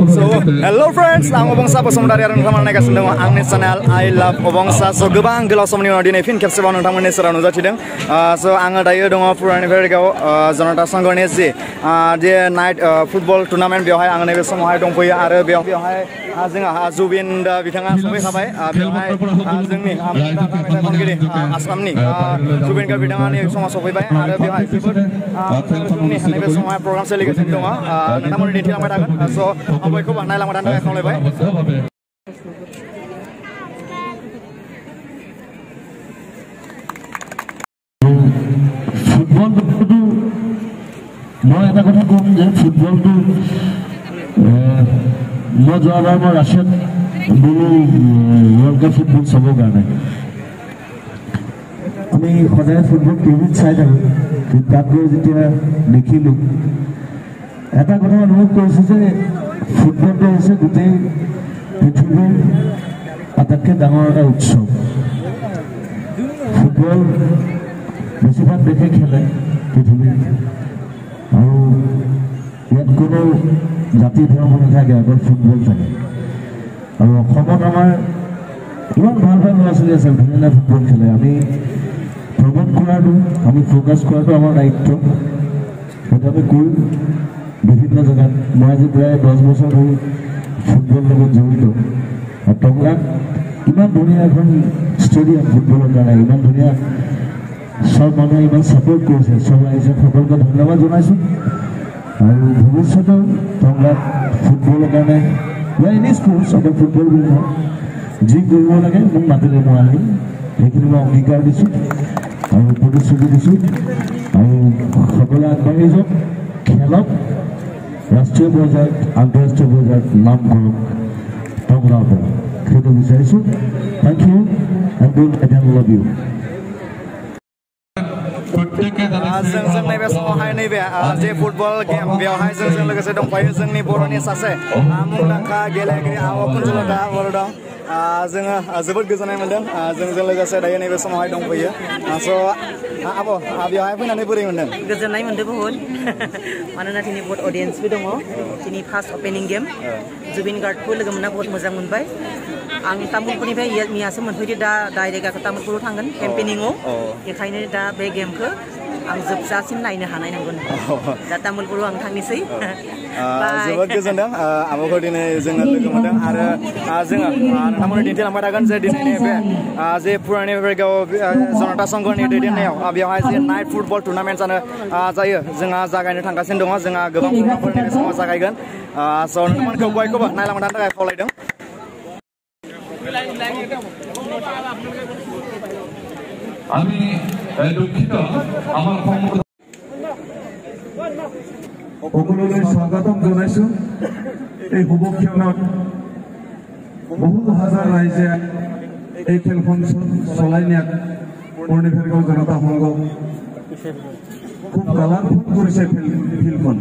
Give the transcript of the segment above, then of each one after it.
So, hello friends, I'm Obongsa Bosumdari aran khamar nagasindong angni channel I love Obongsa. So gobang gelaw somni unaw dine fin kepsebaw nontamoni sera nujatidong. So anga dayo dong purani verigao Jonata Sangorni je je night football tournament beohai anga nebe samohai dongpoyo aro beohai जोंहा जुबिन बिथाङा सफैखाबाय बेवहाय जोंनि मेथाइ खनगिरि आसामनि जुबिन गार्ग बिथाङा नै समाव सफैबाय आरो बेवहाय जोबोद जोंनि नैबे समावहाय प्रग्राम सोलिगासिनो दङ नोंथांमोननि दिन्थिलांबाय थागोन स' बयखौबो नायलांबाय थानो थाखाय खावलायबाय ফুটবলটো মই এটা কথা ক'ম যে ফুটবলটো মই যোৱাবাৰ মই ৰাছিয়াত গ'লো ৱৰ্ল্ড কাপ ফুটবল চাবৰ কাৰণে আমি সদায় ফুটবল টিভিত চাই থাকোঁ তাত গৈ যেতিয়া দেখিলোঁ এটা কথা অনুভৱ কৰিছোঁ যে ফুটবলটো হৈছে গোটেই পৃথিৱীৰ আটাইতকৈ ডাঙৰ এটা উৎসৱ ফুটবল বেছিভাগ দেশে খেলে পৃথিৱীত আৰু ইয়াত কোনো জাতি ধৰ্ম নাথাকে অকল ফুটবল থাকে আৰু অসমত আমাৰ ইমান ভাল ভাল ল'ৰা ছোৱালী আছে ধুনীয়া ফুটবল খেলে আমি প্ৰমোট কৰাটো আমি ফ'কাছ কৰাটো আমাৰ দায়িত্ব সেইটো আমি কৰিম বিভিন্ন জেগাত মই আজি প্ৰায় 10 বছৰ ধৰি ফুটবল লগত জড়িত আৰু টংলাত ইমান ধুনীয়া এখন ষ্টেডিয়াম ফুটবলৰ কাৰণে ইমান ধুনীয়া সব মানুহে ইমান ছাপোৰ্ট কৰিছে সব আহিছে সকলোকে ধন্যবাদ জনাইছোঁ আৰু ভৱিষ্যতেও টংলাত ফুটবলৰ কাৰণে বা এনি স্পৰ্টছ অকল ফুটবল বুলি নহয় যি কৰিব লাগে মোক মাতিলে মই আহিম সেইখিনি মই অংগীকাৰ দিছোঁ আৰু প্ৰতিশ্ৰুতি দিছোঁ আৰু সকলোৱে আগবাঢ়ি যাওক খেলক ৰাষ্ট্ৰীয় পৰ্যায়ত আন্তঃৰাষ্ট্ৰীয় পৰ্যায়ত নাম কৰক টংলাৰ পৰা সেইটো বিচাৰিছোঁ thank you and love you जों नैबे समावहाय नैबे जे फुटबल गेम बेवहाय जोंजों लोगोसे दंफायो जोंनि बर'नि सासे मुंदांखा गेलेगिरि कुन्जलता बर' दं जोङो जोबोद गोजोननाय मोनदों जोंजों लोगोसे दायो नैबे समावहाय दंफैयो स' आब' बेवहाय फैनानै बोरै मोनदों गोजोननाय मोनदों बहुद मानोना दिनै बहुत अडियेन्सबो दङ दिनै फार्स्ट अपेनिं गेम जुबिन गार्गखौ लोगो मोनना बहुत मोजां मोनबाय आं तामुलपुरनिफ्राय मैयासो मोनफैदो दा डाइरेक्ट तामुलपुराव थांगोन केम्पेनिंआव बेखायनो दा बे गेमखौ आं जोबजासिम नायनो हानाय नांगोन दा तामुलपुराव आं थांनोसै जोबोद गोजोनदों आब'खौ दिनै जोङो लोगो मोनदों आरो जोङो नोंथांमोननो दिन्थिलांबाय थागोन जे दिनैनि बे जे पुरानि भेरगाव जनता संघनि दैदेननायाव बेवहाय जे नाइट फुटबल टुर्नामेन्ट जायो जोंहा जागायनो थांगासिनो दङ जोंहा गोबां प्रग्रामफोरनि बे समाव जागायगोन स' नोंथांमोनखौ बयखौबो नायलांबाय थानो थाखाय खावलायदों আমি দুঃখিত আমার সকলোলৈ স্বাগতম জনাইছো এই শুভ ক্ষণত বহু হাজাৰ ৰাইজে এই খেলখন চলাই নিয়াত পুৰণি ভেৰগাঁও জনতা সংঘ খুব কালাৰফুল কৰিছে ফিল্ডখন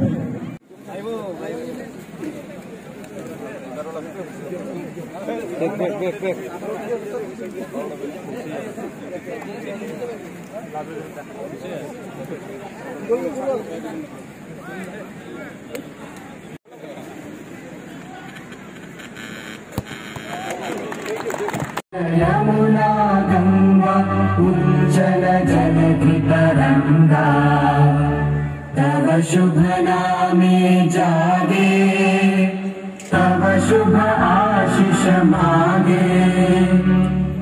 यमुना गंगा उज्जल जलधि तरंगा तव शुभ नामे जागे तव शुभ आशीष मागे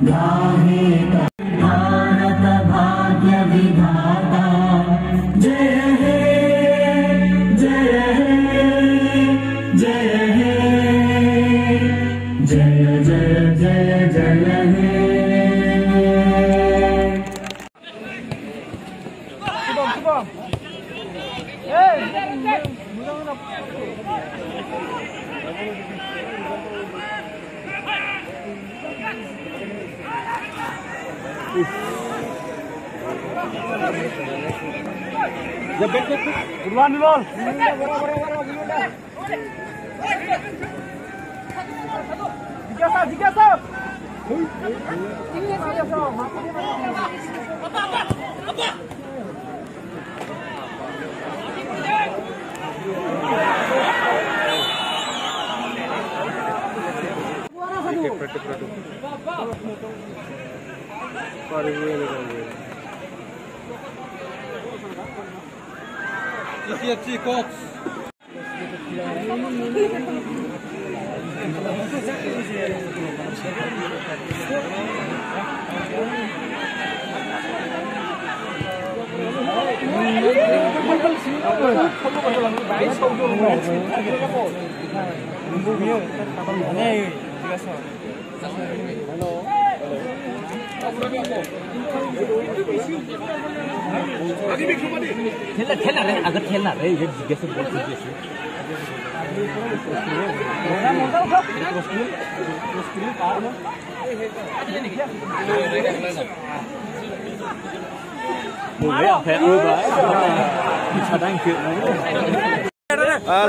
गाहे भारत भाग्य विधाता जय हे जय हे जय हे जय जय जय जय हे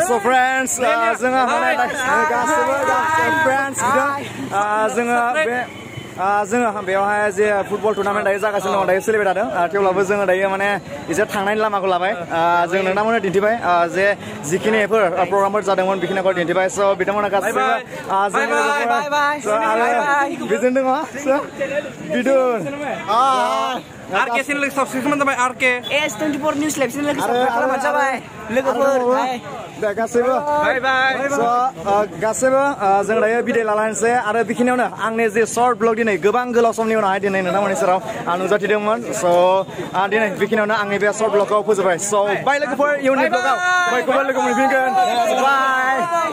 So friends, जोङो गासिबो friends जोङो बेयावहाय जे फुटबल टुर्नामेन्ट दायो जागासिनो दङ दायो सोलिबाय थादों थेवब्लाबो जोङो दायो माने एसे थांनायनि लामाखौ लाबाय जों नोंथांमोननो दिन्थिबाय जे जिखिनिफोर प्रग्रामफोर जादोंमोन बेखिनिखौ दिन्थिबाय स' बिथांमोना गासिबो बिदिनो दङ बिदुन RK channel subscribe खालामबाय RK S24 News Lab channel subscribe खालामबानो जाबाय लोगोफोर दे गासिबो बाय बाय गासिबो जों दायो बिदाय लालायनोसै आरो बेखिनियावनो आंनि जे शर्ट ब्लग दिनै गोबां गोलाव समनि उनावहाय दिनै नोंथांमोननि सेराव आं नुजाथिदोंमोन स' दिनै बेखिनियावनो आंनि बे शर्ट ब्लगखौ फोजोबबाय स' बाय लोगोफोर इयुननि ब्लगाव बायखौबो लोगो मोनफिनगोन बाय